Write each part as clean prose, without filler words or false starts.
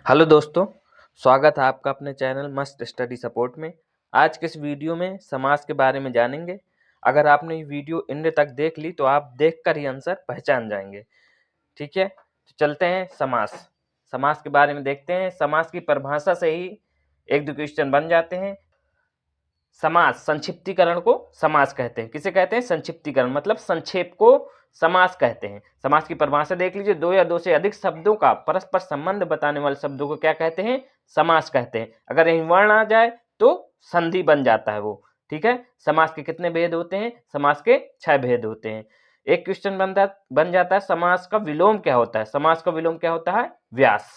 Hello दोस्तों, स्वागत है आपका अपने चैनल मस्त स्टडी सपोर्ट में। आज के इस वीडियो में समास के बारे में जानेंगे। अगर आपने ये वीडियो एंड तक देख ली तो आप देखकर ही आंसर पहचान जाएंगे। ठीक है, तो चलते हैं समास। समास के बारे में देखते हैं। समास की परिभाषा से ही एक दो क्वेश्चन बन जाते हैं। समास संक्षिप्तीकरण को समास कहते हैं। किसे कहते हैं? संक्षिप्तीकरण, मतलब संक्षेप को समास कहते हैं। समास की परिभाषा देख लीजिए। दो या दो से अधिक शब्दों का परस्पर संबंध बताने वाले शब्दों को क्या कहते हैं? समास कहते हैं। अगर यही वर्ण आ जाए तो संधि बन जाता है वो। ठीक है, समास के कितने भेद होते हैं? समास के 6 भेद होते हैं। एक क्वेश्चन बन जाता है, समास का विलोम क्या होता है? समास का विलोम क्या होता है? व्यास।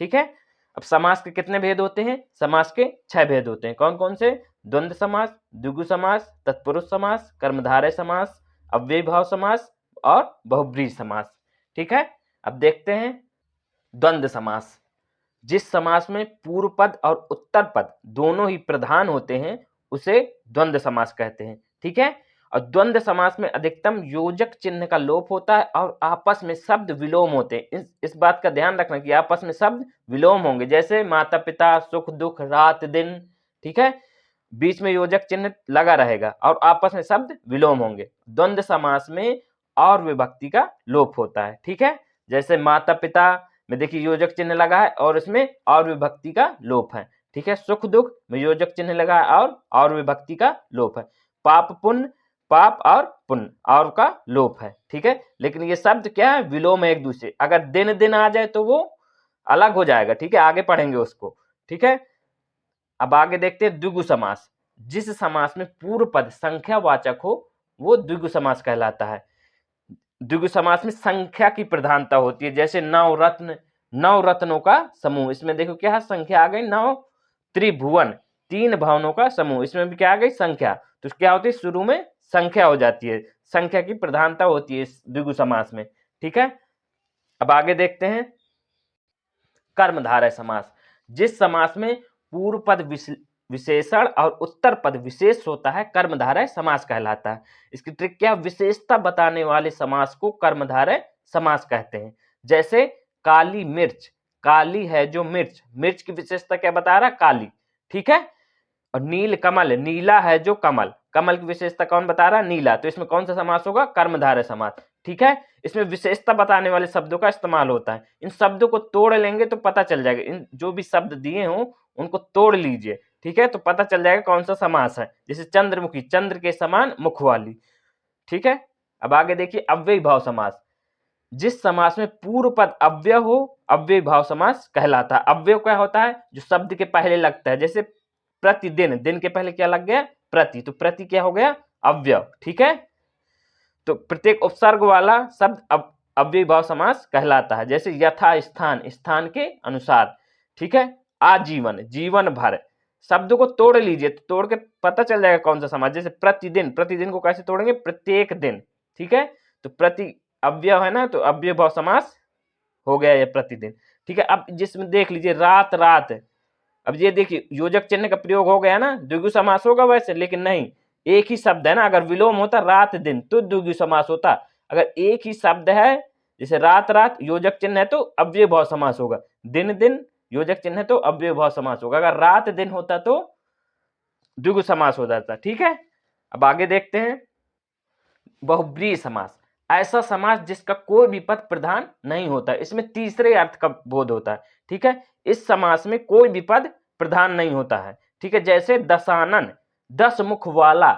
ठीक है, अब समास के कितने भेद होते हैं? समास के 6 भेद होते हैं। कौन कौन से? द्वंद्व समास, द्विगु समास, तत्पुरुष समास, कर्मधारय समास, अव्ययीभाव समास और बहुब्रीहि समास। ठीक है, अब देखते हैं द्वंद्व समास। जिस समास में पूर्व पद और उत्तर पद दोनों ही प्रधान होते हैं उसे द्वंद्व समास कहते हैं। ठीक है, और द्वंद्व समास में अधिकतम योजक चिन्ह का लोप होता है और आपस में शब्द विलोम होते हैं। इस बात का ध्यान रखना कि आपस में शब्द विलोम होंगे, जैसे माता पिता, सुख दुख, रात दिन। ठीक है, बीच में योजक चिन्ह लगा रहेगा और आपस में शब्द विलोम होंगे। द्वंद्व समास में और विभक्ति का लोप होता है। ठीक है, जैसे माता पिता में देखिए योजक चिन्ह लगा है और इसमें और विभक्ति का लोप है। ठीक है, सुख दुख में योजक चिन्ह लगा है और विभक्ति का लोप है। पाप पुण्य, पाप और पुण्य और का लोप है। ठीक है, लेकिन ये शब्द क्या है? विलोम है एक दूसरे। अगर दिन दिन आ जाए तो वो अलग हो जाएगा। ठीक है, आगे पढ़ेंगे उसको। ठीक है, अब आगे देखते हैं द्विगु समास। जिस समास में पूर्व पद संख्यावाचक हो वो द्विगु समास कहलाता है। द्विगु समास में संख्या की प्रधानता होती है, जैसे नवरत्न, नौ रत्नों का समूह। इसमें देखो क्या है? संख्या आ गई। नौ त्रिभुवन, 3 भवनों का समूह। इसमें भी क्या आ गई? संख्या। तो क्या होती है? शुरू में संख्या हो जाती है, संख्या की प्रधानता होती है इस द्विगु समास में। ठीक है, अब आगे देखते हैं कर्मधारय समास। जिस समास में पूर्व पद विशेषण और उत्तर पद विशेष होता है कर्मधारय समास कहलाता है। इसकी ट्रिक क्या? विशेषता बताने वाले समास को कर्मधारय समास कहते हैं। जैसे काली मिर्च, काली है जो मिर्च, मिर्च की विशेषता क्या बता रहा है? काली। ठीक है, और नील कमल, नीला है जो कमल, कमल की विशेषता कौन बता रहा है? नीला। तो इसमें कौन सा समास होगा? कर्मधारय समास। ठीक है, इसमें विशेषता बताने वाले शब्दों का इस्तेमाल होता है। इन शब्दों को तोड़ लेंगे तो पता चल जाएगा। इन जो भी शब्द दिए हों उनको तोड़ लीजिए। ठीक है, तो पता चल जाएगा कौन सा समास है। जैसे चंद्रमुखी, चंद्र के समान मुख वाली। ठीक है, अब आगे देखिए अव्ययीभाव समास। जिस समास में पूर्व पद अव्यय हो अव्ययीभाव समास कहलाता है। अव्यय क्या होता है? जो शब्द के पहले लगता है। जैसे प्रतिदिन, दिन के पहले क्या लग गया? प्रति, तो प्रति क्या हो गया? अव्यय। ठीक है, तो प्रत्येक उपसर्ग वाला शब्द अव्ययीभाव समास कहलाता है। जैसे यथा स्थान, स्थान के अनुसार। ठीक है, आजीवन, जीवन भर। शब्दों को तोड़ लीजिए तो तोड़ के पता चल जाएगा कौन सा समास। जैसे प्रतिदिन, प्रतिदिन को कैसे तोड़ेंगे? प्रत्येक दिन। ठीक है, तो प्रति अव्यय है ना, तो अव्ययीभाव समास हो गया ये प्रतिदिन। ठीक है, अब जिसमें देख लीजिए रात रात। अब ये देखिए योजक चिन्ह का प्रयोग हो गया ना, द्विगु समास होगा वैसे, लेकिन नहीं, एक ही शब्द है ना। अगर विलोम होता रात दिन तो द्विगु समास होता। अगर एक ही शब्द है, जैसे रात रात, योजक चिन्ह है तो अव्ययीभाव समास होगा। दिन दिन योजक चिन्ह है तो अव्ययीभाव समास होगा। अगर रात दिन होता तो द्विगु समास हो जाता। ठीक है, अब आगे देखते हैं बहुब्रीहि समास। ऐसा समास जिसका कोई भी पद प्रधान नहीं होता, इसमें तीसरे अर्थ का बोध होता है। ठीक है, इस समास में कोई भी पद प्रधान नहीं होता है। ठीक है, जैसे दशानन, 10 मुख वाला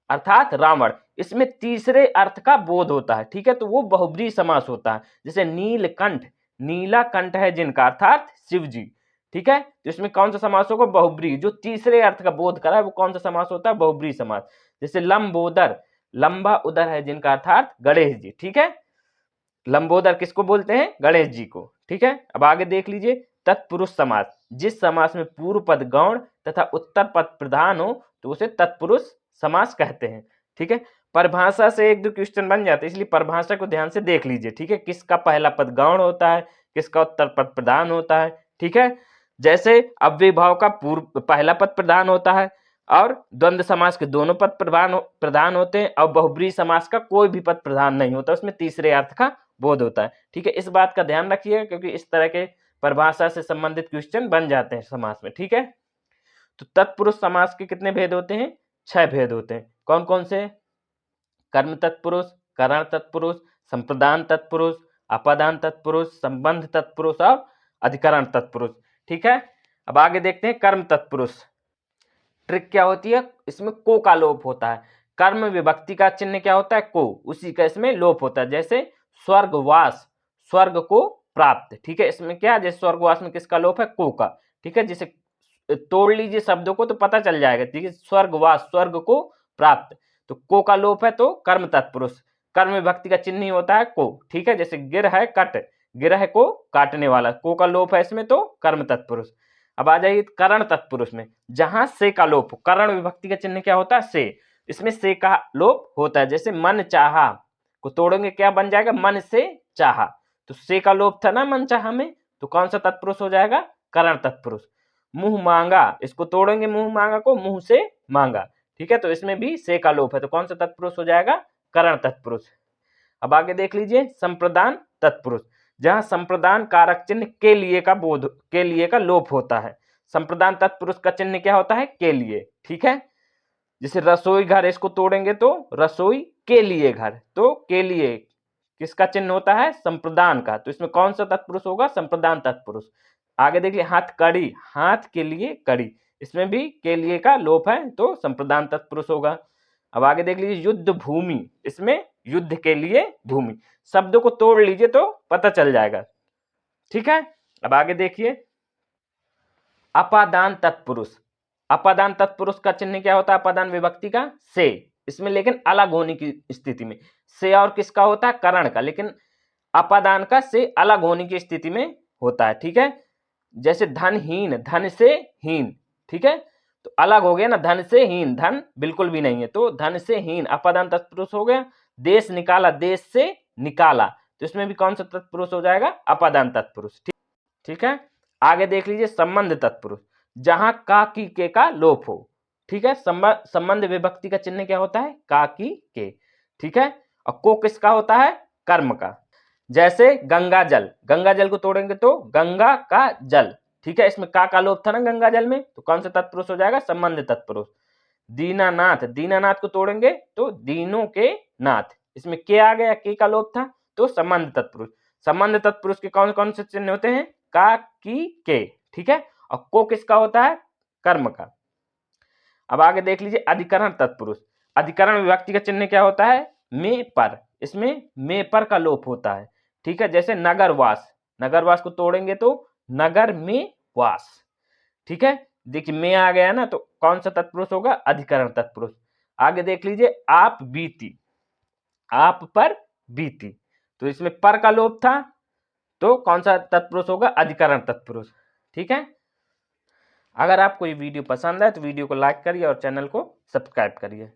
अर्थात रावण, इसमें तीसरे अर्थ का बोध होता है। ठीक है, तो वो बहुब्रीहि समास होता है। जैसे नीलकंठ, नीला कंठ है जिनका अर्थात शिव जी। ठीक है, तो इसमें कौन सा समास होगा? बहुब्रीहि। जो तीसरे अर्थ का बोध करा है वो कौन सा समास होता है? बहुब्रीहि समास। जैसे लंबोदर, लंबा उदर है जिनका अर्थात गणेश जी। ठीक है, लंबोदर किसको बोलते हैं? गणेश जी को। ठीक है, अब आगे देख लीजिए तत्पुरुष समास। जिस समास में पूर्व पद गौण तथा उत्तर पद प्रधान हो तो उसे तत्पुरुष समास कहते हैं। ठीक है, परिभाषा से एक दो क्वेश्चन बन जाते हैं, इसलिए परिभाषा को ध्यान से देख लीजिए। ठीक है, किसका पहला पद गौण होता है, किसका उत्तर पद प्रधान होता है। ठीक है, जैसे अव्ययीभाव का पूर्व पहला पद प्रधान होता है और द्वंद्व समास के दोनों पद प्रधान होते हैं और बहुब्रीहि समास का कोई भी पद प्रधान नहीं होता, उसमें तीसरे अर्थ का बोध होता है। ठीक है, इस बात का ध्यान रखिए क्योंकि इस तरह के परिभाषा से संबंधित क्वेश्चन बन जाते हैं समास में। ठीक है, तो तत्पुरुष समास के कितने भेद होते हैं? 6 भेद होते हैं। कौन कौन से? कर्म तत्पुरुष, करण तत्पुरुष, संप्रदान तत्पुरुष, अपादान तत्पुरुष, संबंध तत्पुरुष और अधिकरण तत्पुरुष। ठीक है, अब आगे देखते हैं कर्म तत्पुरुष। ट्रिक क्या होती है? इसमें को का लोप होता है। कर्म विभक्ति का चिन्ह क्या होता है? को, उसी का इसमें लोप होता है। जैसे स्वर्गवास, स्वर्ग को प्राप्त। ठीक है, इसमें क्या, जैसे स्वर्गवास में किसका लोप है? को का। ठीक है, जिसे तोड़ लीजिए शब्दों को तो पता चल जाएगा। ठीक है, स्वर्गवास, स्वर्ग को प्राप्त, तो को का लोप है तो कर्म तत्पुरुष। कर्म विभक्ति का चिन्ह ही होता है को। ठीक है, जैसे गिर है कट, गिरह को काटने वाला, को का लोप है इसमें तो कर्म तत्पुरुष। अब आ जाइए करण तत्पुरुष में, जहां से का लोप। करण विभक्ति का चिन्ह क्या होता है? से, इसमें से का लोप होता है। जैसे मन चाहा को तोड़ेंगे क्या बन जाएगा? मन से चाहा, तो से का लोप था ना मन चाहा में, तो कौन सा तत्पुरुष हो जाएगा? करण तत्पुरुष। मुंह मांगा, इसको तोड़ेंगे मुंह मांगा को, मुंह से मांगा। ठीक है, तो इसमें भी से का लोप है, तो कौन सा तत्पुरुष हो जाएगा? करण तत्पुरुष। अब आगे देख लीजिए संप्रदान तत्पुरुष, जहां संप्रदान कारक चिन्ह के लिए का बोध, के लिए का लोप होता है। संप्रदान तत्पुरुष का चिन्ह क्या होता है? के लिए। ठीक है, जैसे रसोई घर, इसको तोड़ेंगे तो रसोई के लिए घर, तो के लिए किसका चिन्ह होता है? संप्रदान का, तो इसमें कौन सा तत्पुरुष होगा? संप्रदान तत्पुरुष। आगे देखिए हाथ कड़ी, हाथ के लिए कड़ी, इसमें भी के लिए का लोप है तो संप्रदान तत्पुरुष होगा। अब आगे देख लीजिए युद्ध भूमि, इसमें युद्ध के लिए भूमि, शब्दों को तोड़ लीजिए तो पता चल जाएगा। ठीक है, अब आगे देखिए अपादान तत्पुरुष। अपादान तत्पुरुष का चिन्ह क्या होता है? अपादान विभक्ति का से, इसमें लेकिन अलग होने की स्थिति में। से और किसका होता है? करण का, लेकिन अपादान का से अलग होने की स्थिति में होता है। ठीक है, जैसे धनहीन, धन से हीन। ठीक है, तो अलग हो गया ना, धन से हीन, धन बिल्कुल भी नहीं है, तो धन से हीन अपादान तत्पुरुष हो गया। देश निकाला, देश से निकाला, तो इसमें भी कौन सा तत्पुरुष हो जाएगा? अपादान तत्पुरुष। ठीक है, आगे देख लीजिए संबंध तत्पुरुष, जहां का की के का लोप हो। ठीक है, संबंध विभक्ति का चिन्ह क्या होता है? का की के। ठीक है, और को किसका होता है? कर्म का। जैसे गंगा जल, गंगा जल को तोड़ेंगे तो गंगा का जल। ठीक है, इसमें का लोप था ना गंगा जल में, तो कौन सा तत्पुरुष हो जाएगा? संबंध तत्पुरुष। दीनानाथ, दीनानाथ को तोड़ेंगे तो दीनों के नाथ, इसमें के आ गया, के का लोप था तो संबंध तत्पुरुष। संबंध तत्पुरुष के कौन कौन से चिन्ह होते हैं? का की के। ठीक है, और को किसका होता है? कर्म का। अब आगे देख लीजिए अधिकरण तत्पुरुष। अधिकरण विभक्ति का चिन्ह क्या होता है? में पर, इसमें में पर का लोप होता है। ठीक है, जैसे नगरवास, नगरवास को तोड़ेंगे तो नगर में वास। ठीक है, देखिए में आ गया ना, तो कौन सा तत्पुरुष होगा? अधिकरण तत्पुरुष। आगे देख लीजिए आप बीती, आप पर बीती, तो इसमें पर का लोप था, तो कौन सा तत्पुरुष होगा? अधिकरण तत्पुरुष। ठीक है, अगर आपको ये वीडियो पसंद है तो वीडियो को लाइक करिए और चैनल को सब्सक्राइब करिए।